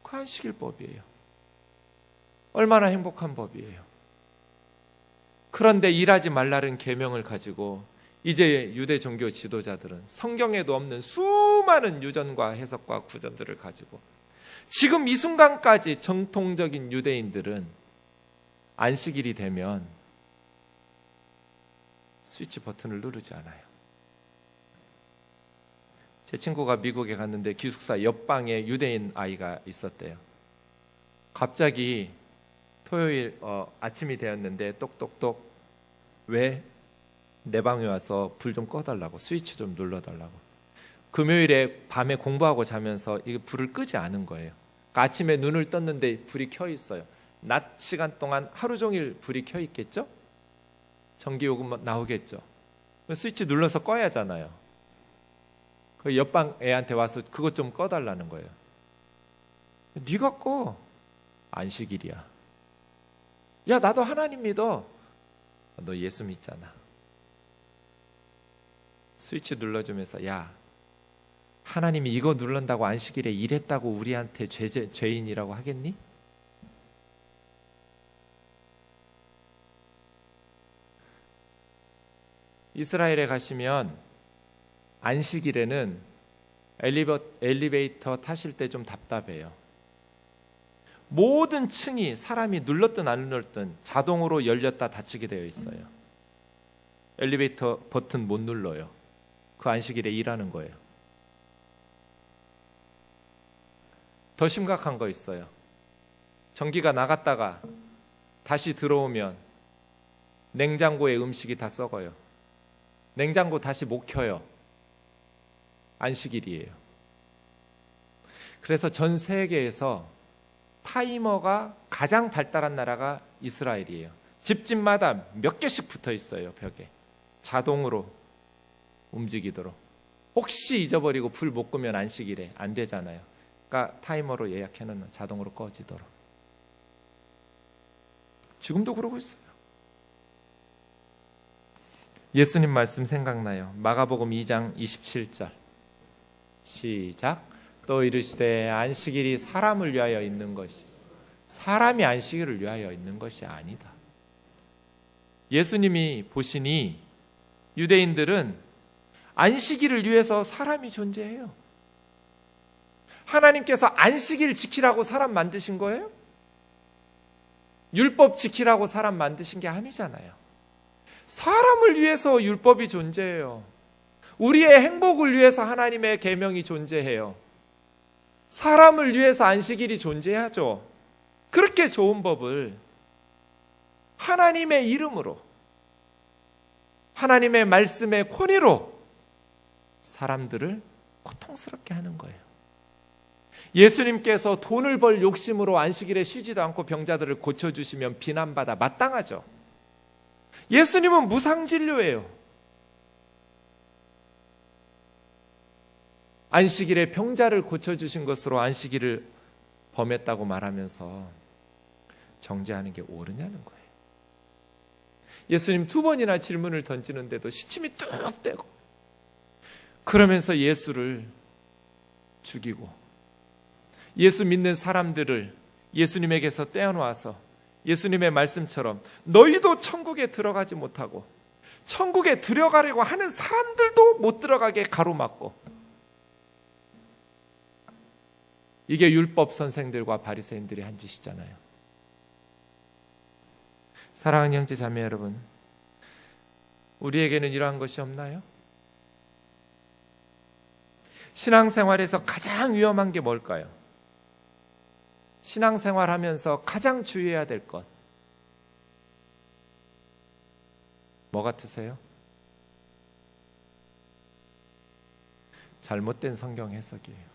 그 안식일법이에요. 얼마나 행복한 법이에요. 그런데 일하지 말라는 계명을 가지고 이제 유대 종교 지도자들은 성경에도 없는 수많은 유전과 해석과 구전들을 가지고 지금 이 순간까지 정통적인 유대인들은 안식일이 되면 스위치 버튼을 누르지 않아요. 제 친구가 미국에 갔는데 기숙사 옆방에 유대인 아이가 있었대요. 갑자기 토요일 아침이 되었는데 똑똑똑 왜 내 방에 와서 불 좀 꺼달라고, 스위치 좀 눌러달라고. 금요일에 밤에 공부하고 자면서 이 불을 끄지 않은 거예요. 그러니까 아침에 눈을 떴는데 불이 켜 있어요. 낮 시간 동안 하루 종일 불이 켜 있겠죠? 전기요금 나오겠죠? 스위치 눌러서 꺼야 하잖아요. 그 옆방 애한테 와서 그것 좀 꺼달라는 거예요. 네가 꺼. 안식일이야. 야, 나도 하나님 믿어. 너 예수 믿잖아. 스위치 눌러주면서 야, 하나님이 이거 누른다고 안식일에 일했다고 우리한테 죄인이라고 하겠니? 이스라엘에 가시면 안식일에는 엘리베이터 타실 때 좀 답답해요. 모든 층이 사람이 눌렀든 안 눌렀든 자동으로 열렸다 닫히게 되어 있어요. 엘리베이터 버튼 못 눌러요. 그 안식일에 일하는 거예요. 더 심각한 거 있어요. 전기가 나갔다가 다시 들어오면 냉장고에 음식이 다 썩어요. 냉장고 다시 못 켜요. 안식일이에요. 그래서 전 세계에서 타이머가 가장 발달한 나라가 이스라엘이에요. 집집마다 몇 개씩 붙어 있어요. 벽에. 자동으로 움직이도록. 혹시 잊어버리고 불 못 끄면 안식일에 안 되잖아요. 그러니까 타이머로 예약해놓으면 자동으로 꺼지도록. 지금도 그러고 있어요. 예수님 말씀 생각나요. 마가복음 2장 27절 시작. 또 이르시되 안식일이 사람을 위하여 있는 것이 사람이 안식일을 위하여 있는 것이 아니다. 예수님이 보시니 유대인들은 안식일을 위해서 사람이 존재해요. 하나님께서 안식일 지키라고 사람 만드신 거예요? 율법 지키라고 사람 만드신 게 아니잖아요. 사람을 위해서 율법이 존재해요. 우리의 행복을 위해서 하나님의 계명이 존재해요. 사람을 위해서 안식일이 존재하죠. 그렇게 좋은 법을 하나님의 이름으로, 하나님의 말씀의 권위로 사람들을 고통스럽게 하는 거예요. 예수님께서 돈을 벌 욕심으로 안식일에 쉬지도 않고 병자들을 고쳐주시면 비난받아 마땅하죠. 예수님은 무상진료예요. 안식일에 병자를 고쳐주신 것으로 안식일을 범했다고 말하면서 정죄하는 게 옳으냐는 거예요. 예수님 2번이나 질문을 던지는데도 시침이 뚝 떼고 그러면서 예수를 죽이고 예수 믿는 사람들을 예수님에게서 떼어놓아서 예수님의 말씀처럼 너희도 천국에 들어가지 못하고 천국에 들어가려고 하는 사람들도 못 들어가게 가로막고, 이게 율법 선생들과 바리새인들이 한 짓이잖아요. 사랑하는 형제 자매 여러분, 우리에게는 이러한 것이 없나요? 신앙생활에서 가장 위험한 게 뭘까요? 신앙생활하면서 가장 주의해야 될 것, 뭐 같으세요? 잘못된 성경 해석이에요.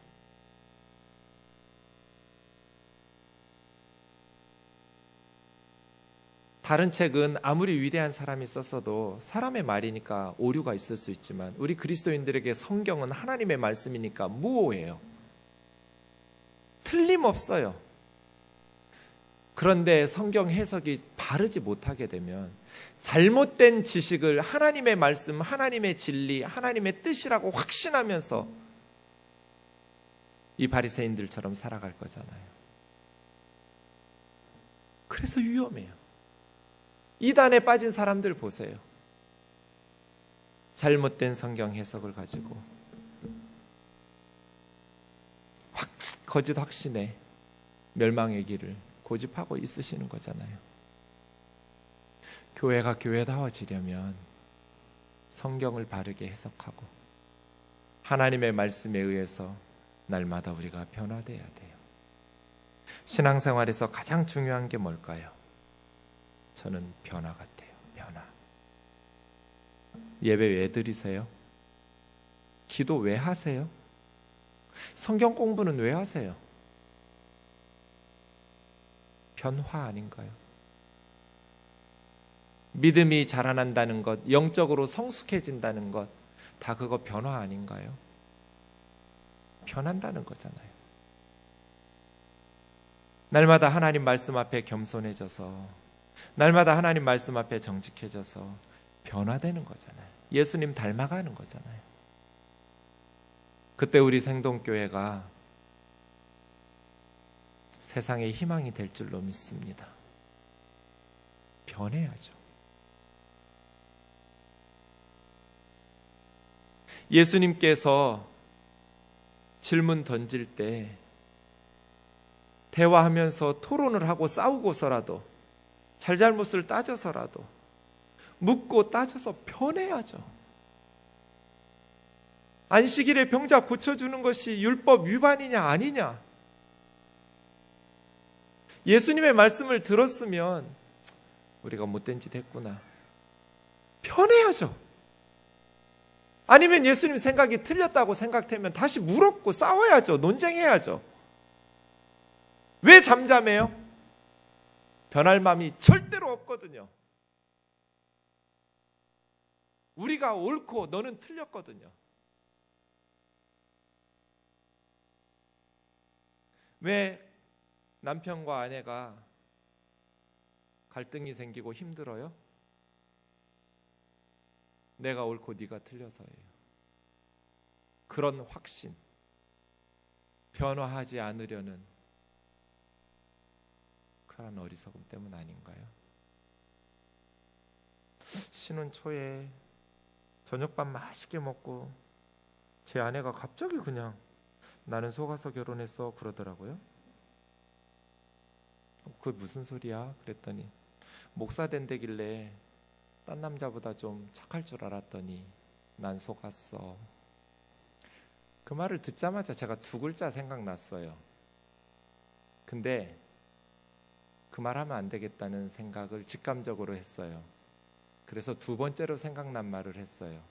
다른 책은 아무리 위대한 사람이 썼어도 사람의 말이니까 오류가 있을 수 있지만 우리 그리스도인들에게 성경은 하나님의 말씀이니까 무오해요. 틀림없어요. 그런데 성경 해석이 바르지 못하게 되면 잘못된 지식을 하나님의 말씀, 하나님의 진리, 하나님의 뜻이라고 확신하면서 이 바리새인들처럼 살아갈 거잖아요. 그래서 위험해요. 이단에 빠진 사람들 보세요. 잘못된 성경 해석을 가지고 거짓 확신에 멸망의 길을 고집하고 있으시는 거잖아요. 교회가 교회다워지려면 성경을 바르게 해석하고 하나님의 말씀에 의해서 날마다 우리가 변화돼야 돼요. 신앙생활에서 가장 중요한 게 뭘까요? 저는 변화 같아요. 변화. 예배 왜 드리세요? 기도 왜 하세요? 성경 공부는 왜 하세요? 변화 아닌가요? 믿음이 자라난다는 것, 영적으로 성숙해진다는 것, 다 그거 변화 아닌가요? 변한다는 거잖아요. 날마다 하나님 말씀 앞에 겸손해져서, 날마다 하나님 말씀 앞에 정직해져서 변화되는 거잖아요. 예수님 닮아가는 거잖아요. 그때 우리 생동교회가 세상의 희망이 될 줄로 믿습니다. 변해야죠. 예수님께서 질문 던질 때 대화하면서 토론을 하고 싸우고서라도 잘잘못을 따져서라도 묻고 따져서 변해야죠. 안식일에 병자 고쳐주는 것이 율법 위반이냐 아니냐, 예수님의 말씀을 들었으면 우리가 못된 짓 했구나, 변해야죠. 아니면 예수님 생각이 틀렸다고 생각되면 다시 물었고 싸워야죠. 논쟁해야죠. 왜 잠잠해요? 변할 마음이 절대로 없거든요. 우리가 옳고 너는 틀렸거든요. 왜 남편과 아내가 갈등이 생기고 힘들어요? 내가 옳고 네가 틀려서예요. 그런 확신, 변화하지 않으려는 그런 어리석음 때문 아닌가요? 신혼 초에 저녁밥 맛있게 먹고 제 아내가 갑자기 그냥 나는 속아서 결혼했어 그러더라고요. 그게 무슨 소리야? 그랬더니 목사 된다길래 딴 남자보다 좀 착할 줄 알았더니 난 속았어. 그 말을 듣자마자 제가 두 글자 생각났어요. 근데 그 말하면 안 되겠다는 생각을 직감적으로 했어요. 그래서 두 번째로 생각난 말을 했어요.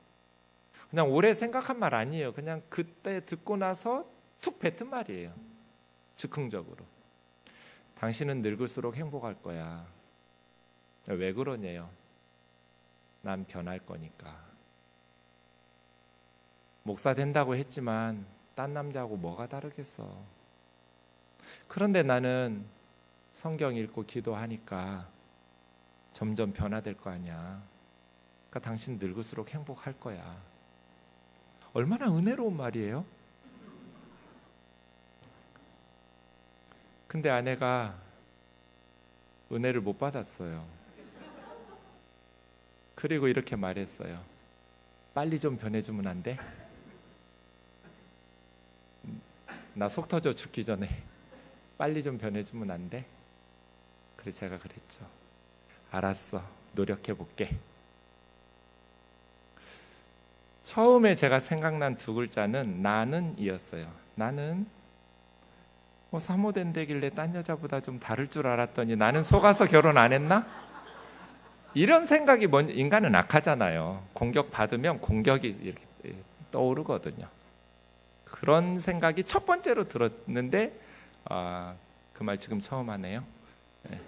그냥 오래 생각한 말 아니에요. 그냥 그때 듣고 나서 툭 뱉은 말이에요. 즉흥적으로. 당신은 늙을수록 행복할 거야. 왜 그러냐요? 난 변할 거니까. 목사 된다고 했지만 딴 남자하고 뭐가 다르겠어. 그런데 나는 성경 읽고 기도하니까 점점 변화될 거 아니야. 그러니까 당신 늙을수록 행복할 거야. 얼마나 은혜로운 말이에요? 근데 아내가 은혜를 못 받았어요. 그리고 이렇게 말했어요. 빨리 좀 변해주면 안 돼? 나 속 터져 죽기 전에 빨리 좀 변해주면 안 돼? 그래서 제가 그랬죠. 알았어, 노력해볼게. 처음에 제가 생각난 두 글자는 나는이었어요. 나는 사모된다길래 딴 여자보다 좀 다를 줄 알았더니 나는 속아서 결혼 안 했나? 이런 생각이 인간은 악하잖아요. 공격받으면 공격이 이렇게 떠오르거든요. 그런 생각이 첫 번째로 들었는데 그 말 지금 처음 하네요. 네.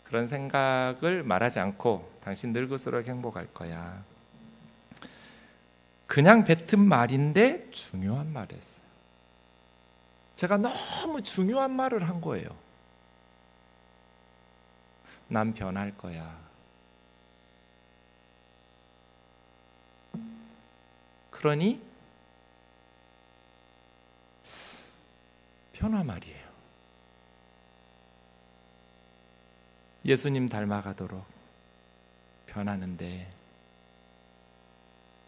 그런 생각을 말하지 않고 당신 늙을수록 행복할 거야. 그냥 뱉은 말인데 중요한 말이었어요. 제가 너무 중요한 말을 한 거예요. 난 변할 거야. 그러니 변화 말이에요. 예수님 닮아가도록 변하는데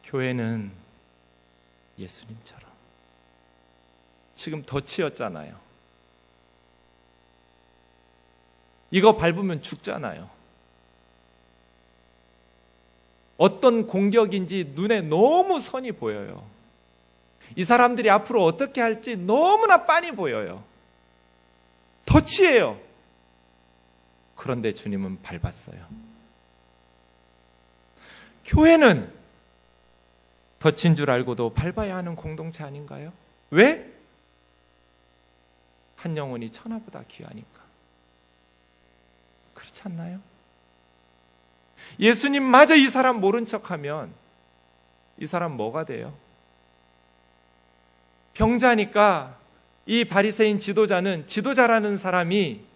교회는 예수님처럼 지금 덫이었잖아요. 이거 밟으면 죽잖아요. 어떤 공격인지 눈에 너무 선이 보여요. 이 사람들이 앞으로 어떻게 할지 너무나 빤히 보여요. 덫이에요. 그런데 주님은 밟았어요. 교회는 덫인 줄 알고도 밟아야 하는 공동체 아닌가요? 왜? 한 영혼이 천하보다 귀하니까. 그렇지 않나요? 예수님마저 이 사람 모른 척하면 이 사람 뭐가 돼요? 병자니까 이 바리새인 지도자는 지도자라는 사람이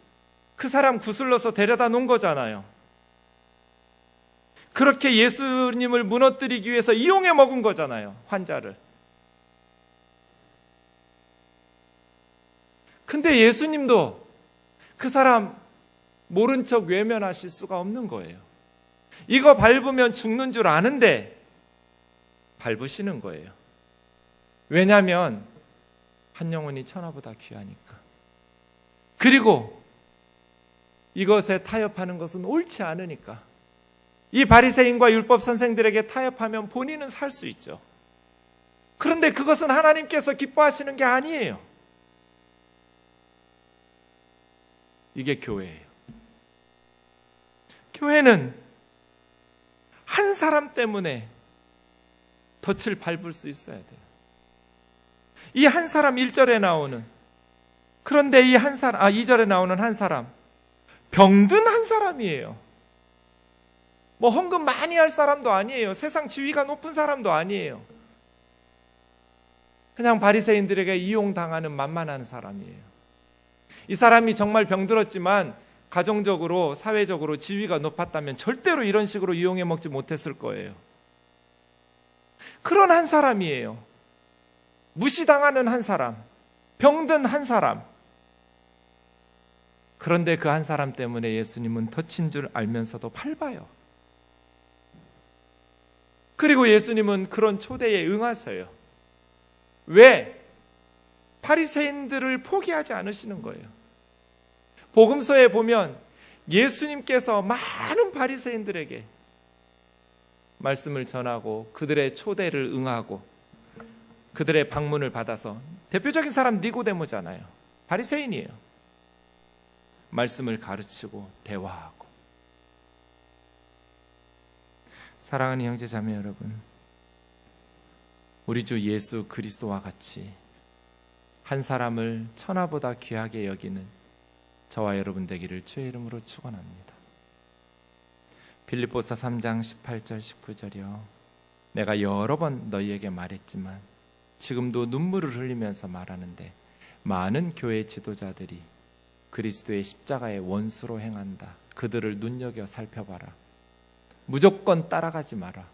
그 사람 구슬러서 데려다 놓은 거잖아요. 그렇게 예수님을 무너뜨리기 위해서 이용해 먹은 거잖아요. 환자를. 근데 예수님도 그 사람 모른 척 외면하실 수가 없는 거예요. 이거 밟으면 죽는 줄 아는데 밟으시는 거예요. 왜냐하면 한 영혼이 천하보다 귀하니까. 그리고 이것에 타협하는 것은 옳지 않으니까. 이 바리새인과 율법 선생들에게 타협하면 본인은 살 수 있죠. 그런데 그것은 하나님께서 기뻐하시는 게 아니에요. 이게 교회예요. 교회는 한 사람 때문에 덫을 밟을 수 있어야 돼요. 이 한 사람 1절에 나오는, 그런데 이 한 사람, 2절에 나오는 한 사람, 병든 한 사람이에요. 뭐 헌금 많이 할 사람도 아니에요. 세상 지위가 높은 사람도 아니에요. 그냥 바리새인들에게 이용당하는 만만한 사람이에요. 이 사람이 정말 병들었지만 가정적으로 사회적으로 지위가 높았다면 절대로 이런 식으로 이용해 먹지 못했을 거예요. 그런 한 사람이에요. 무시당하는 한 사람, 병든 한 사람. 그런데 그 한 사람 때문에 예수님은 덫인 줄 알면서도 밟아요. 그리고 예수님은 그런 초대에 응하세요. 왜? 바리새인들을 포기하지 않으시는 거예요. 복음서에 보면 예수님께서 많은 바리새인들에게 말씀을 전하고 그들의 초대를 응하고 그들의 방문을 받아서, 대표적인 사람 니고데모잖아요. 바리새인이에요. 말씀을 가르치고 대화하고. 사랑하는 형제 자매 여러분, 우리 주 예수 그리스도와 같이 한 사람을 천하보다 귀하게 여기는 저와 여러분 되기를 주의 이름으로 축원합니다. 빌립보서 3장 18절 19절이요. 내가 여러 번 너희에게 말했지만 지금도 눈물을 흘리면서 말하는데 많은 교회 지도자들이 그리스도의 십자가의 원수로 행한다. 그들을 눈여겨 살펴봐라. 무조건 따라가지 마라.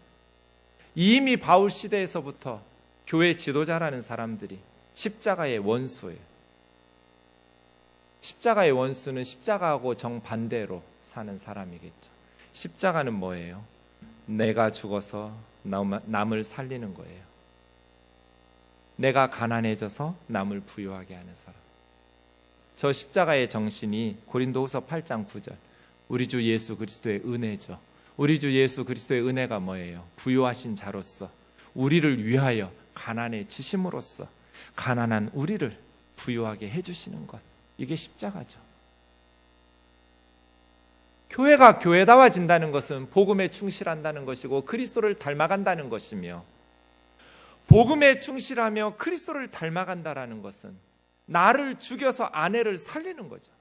이미 바울 시대에서부터 교회 지도자라는 사람들이 십자가의 원수예요. 십자가의 원수는 십자가하고 정반대로 사는 사람이겠죠. 십자가는 뭐예요? 내가 죽어서 남을 살리는 거예요. 내가 가난해져서 남을 부유하게 하는 사람. 저 십자가의 정신이 고린도후서 8장 9절, 우리 주 예수 그리스도의 은혜죠. 우리 주 예수 그리스도의 은혜가 뭐예요? 부유하신 자로서 우리를 위하여 가난해지심으로써 가난한 우리를 부유하게 해주시는 것, 이게 십자가죠. 교회가 교회다워진다는 것은 복음에 충실한다는 것이고 그리스도를 닮아간다는 것이며, 복음에 충실하며 그리스도를 닮아간다라는 것은 나를 죽여서 아내를 살리는 거죠.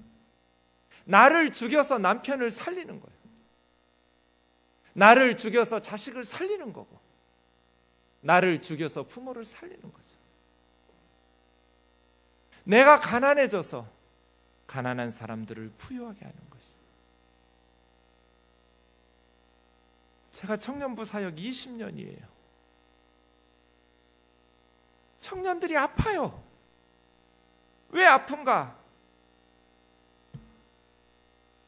나를 죽여서 남편을 살리는 거예요. 나를 죽여서 자식을 살리는 거고, 나를 죽여서 부모를 살리는 거죠. 내가 가난해져서 가난한 사람들을 부유하게 하는 것이. 제가 청년부 사역 20년이에요. 청년들이 아파요. 왜 아픈가?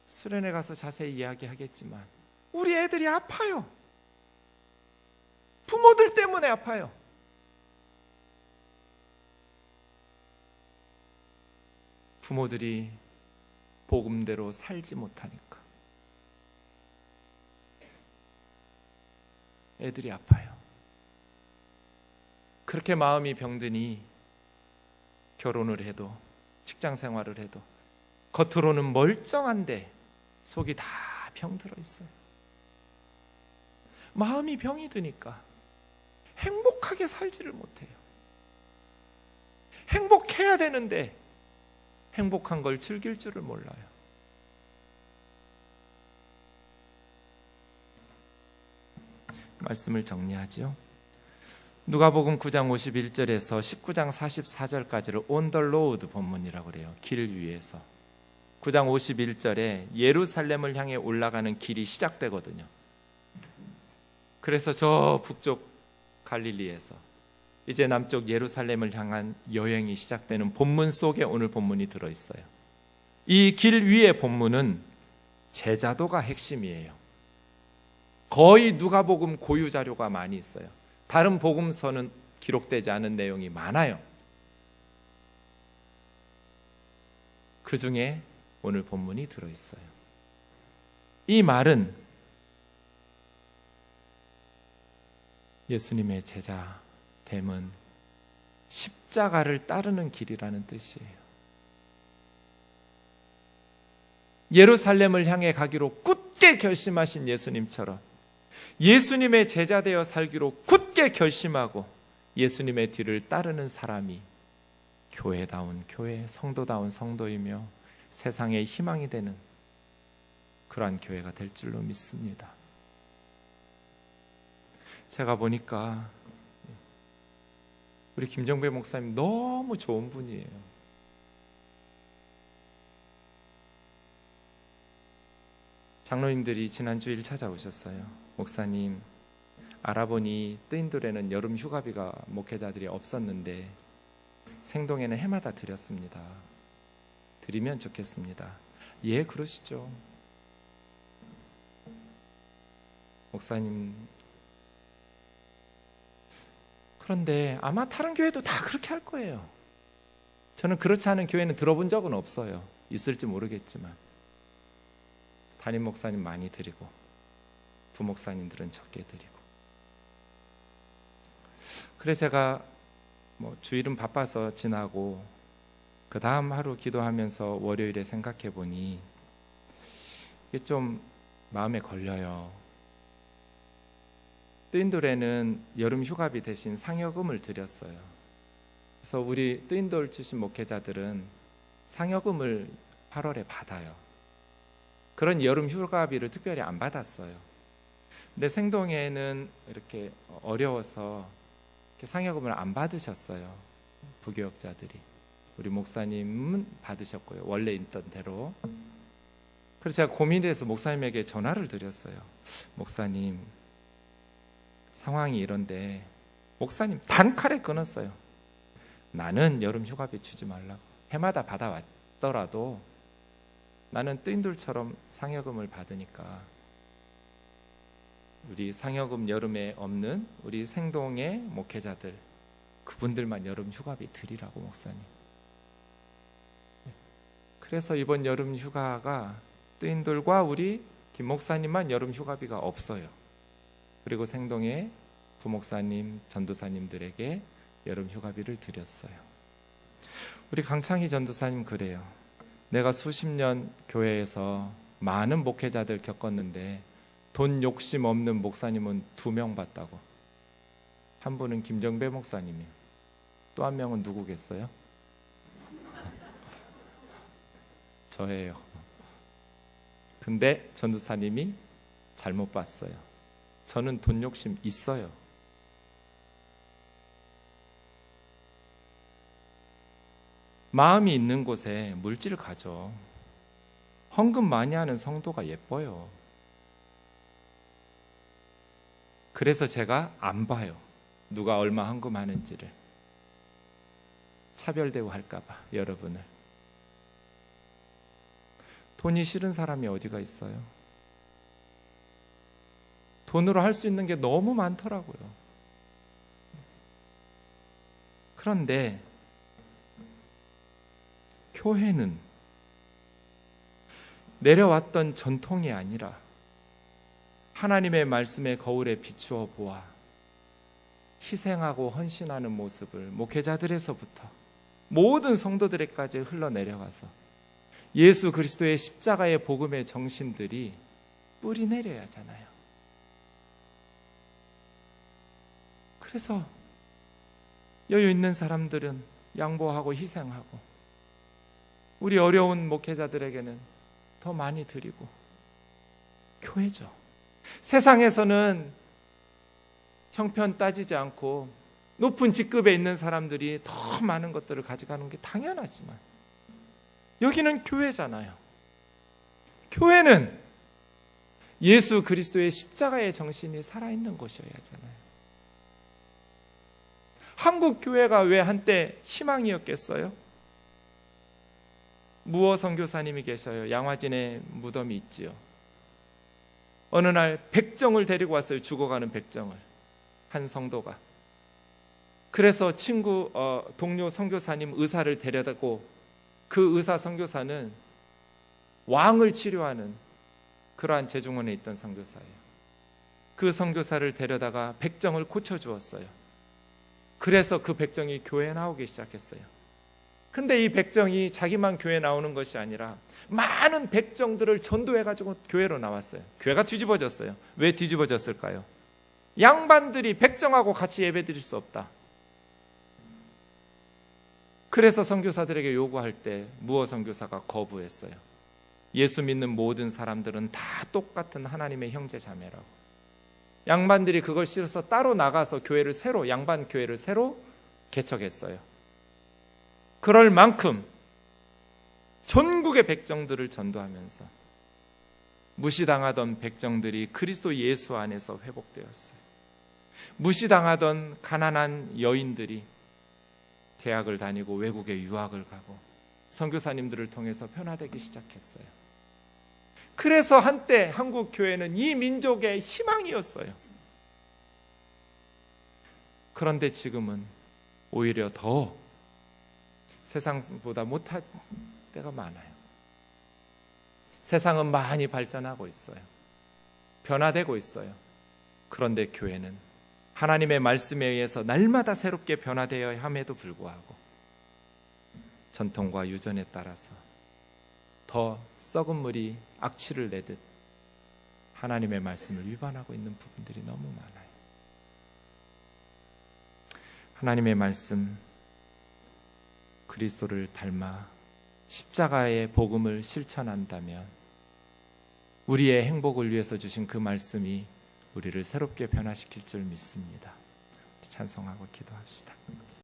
수련회 가서 자세히 이야기하겠지만 우리 애들이 아파요. 부모들 때문에 아파요. 부모들이 복음대로 살지 못하니까 애들이 아파요. 그렇게 마음이 병드니 결혼을 해도 직장 생활을 해도 겉으로는 멀쩡한데 속이 다 병들어 있어요. 마음이 병이 드니까 행복하게 살지를 못해요. 행복해야 되는데 행복한 걸 즐길 줄을 몰라요. 말씀을 정리하죠. 누가복음 9장 51절에서 19장 44절까지를 On the road 본문이라고 그래요. 길 위에서. 9장 51절에 예루살렘을 향해 올라가는 길이 시작되거든요. 그래서 저 북쪽 갈릴리에서 이제 남쪽 예루살렘을 향한 여행이 시작되는 본문 속에 오늘 본문이 들어있어요. 이 길 위의 본문은 제자도가 핵심이에요. 거의 누가복음 고유 자료가 많이 있어요. 다른 복음서는 기록되지 않은 내용이 많아요. 그 중에 오늘 본문이 들어있어요. 이 말은 예수님의 제자됨은 십자가를 따르는 길이라는 뜻이에요. 예루살렘을 향해 가기로 굳게 결심하신 예수님처럼 예수님의 제자 되어 살기로 굳게 결심하고 예수님의 뒤를 따르는 사람이 교회다운 교회, 성도다운 성도이며 세상의 희망이 되는 그러한 교회가 될 줄로 믿습니다. 제가 보니까 우리 김정배 목사님 너무 좋은 분이에요. 장로님들이 지난 주일 찾아오셨어요. 목사님, 알아보니 뜨인돌에는 여름 휴가비가 목회자들이 없었는데 생동에는 해마다 드렸습니다. 드리면 좋겠습니다. 예, 그러시죠. 목사님, 그런데 아마 다른 교회도 다 그렇게 할 거예요. 저는 그렇지 않은 교회는 들어본 적은 없어요. 있을지 모르겠지만 담임 목사님 많이 드리고 부목사님들은 적게 드리고. 그래서 제가 주일은 바빠서 지나고 그 다음 하루 기도하면서 월요일에 생각해 보니 이게 좀 마음에 걸려요. 뜨인돌에는 여름 휴가비 대신 상여금을 드렸어요. 그래서 우리 뜨인돌 출신 목회자들은 상여금을 8월에 받아요. 그런 여름 휴가비를 특별히 안 받았어요. 근데 생동에는 이렇게 어려워서 이렇게 상여금을 안 받으셨어요. 부교역자들이. 우리 목사님은 받으셨고요. 원래 있던 대로. 그래서 제가 고민해서 목사님에게 전화를 드렸어요. 목사님, 상황이 이런데, 목사님 단칼에 끊었어요. 나는 여름 휴가비 주지 말라고. 해마다 받아왔더라도 나는 뜨인돌처럼 상여금을 받으니까 우리 상여금 여름에 없는 우리 생동의 목회자들, 그분들만 여름 휴가비 드리라고, 목사님. 그래서 이번 여름 휴가가 뜨인돌과 우리 김 목사님만 여름 휴가비가 없어요. 그리고 생동의 부목사님, 전도사님들에게 여름 휴가비를 드렸어요. 우리 강창희 전도사님 그래요. 내가 수십 년 교회에서 많은 목회자들 겪었는데 돈 욕심 없는 목사님은 2명 봤다고. 한 분은 김정배 목사님이요. 또 한 명은 누구겠어요? 저예요. 근데 전도사님이 잘못 봤어요. 저는 돈 욕심 있어요. 마음이 있는 곳에 물질 가져. 헌금 많이 하는 성도가 예뻐요. 그래서 제가 안 봐요. 누가 얼마 헌금하는지를. 차별 대우할까 봐 여러분을. 돈이 싫은 사람이 어디가 있어요? 돈으로 할 수 있는 게 너무 많더라고요. 그런데 교회는 내려왔던 전통이 아니라 하나님의 말씀의 거울에 비추어 보아 희생하고 헌신하는 모습을 목회자들에서부터 모든 성도들에게까지 흘러내려가서 예수 그리스도의 십자가의 복음의 정신들이 뿌리 내려야 하잖아요. 그래서 여유 있는 사람들은 양보하고 희생하고 우리 어려운 목회자들에게는 더 많이 드리고. 교회죠. 세상에서는 형편 따지지 않고 높은 직급에 있는 사람들이 더 많은 것들을 가져가는 게 당연하지만 여기는 교회잖아요. 교회는 예수 그리스도의 십자가의 정신이 살아있는 곳이어야 하잖아요. 한국 교회가 왜 한때 희망이었겠어요? 무어 선교사님이 계셔요. 양화진에 무덤이 있지요. 어느 날 백정을 데리고 왔어요. 죽어가는 백정을. 한 성도가. 그래서 친구 동료 선교사님 의사를 데려다고 그 의사 선교사는 왕을 치료하는 그러한 재중원에 있던 선교사예요. 그 선교사를 데려다가 백정을 고쳐주었어요. 그래서 그 백정이 교회에 나오기 시작했어요. 근데 이 백정이 자기만 교회에 나오는 것이 아니라 많은 백정들을 전도해가지고 교회로 나왔어요. 교회가 뒤집어졌어요. 왜 뒤집어졌을까요? 양반들이 백정하고 같이 예배드릴 수 없다. 그래서 선교사들에게 요구할 때 무어 선교사가 거부했어요. 예수 믿는 모든 사람들은 다 똑같은 하나님의 형제 자매라고. 양반들이 그걸 싫어서 따로 나가서 교회를 새로, 양반 교회를 새로 개척했어요. 그럴 만큼 전국의 백정들을 전도하면서 무시당하던 백정들이 그리스도 예수 안에서 회복되었어요. 무시당하던 가난한 여인들이 대학을 다니고 외국에 유학을 가고 선교사님들을 통해서 변화되기 시작했어요. 그래서 한때 한국 교회는 이 민족의 희망이었어요. 그런데 지금은 오히려 더 세상보다 못할 때가 많아요. 세상은 많이 발전하고 있어요. 변화되고 있어요. 그런데 교회는 하나님의 말씀에 의해서 날마다 새롭게 변화되어야 함에도 불구하고 전통과 유전에 따라서 더 썩은 물이 악취를 내듯 하나님의 말씀을 위반하고 있는 부분들이 너무 많아요. 하나님의 말씀, 그리스도를 닮아 십자가의 복음을 실천한다면 우리의 행복을 위해서 주신 그 말씀이 우리를 새롭게 변화시킬 줄 믿습니다. 찬송하고 기도합시다.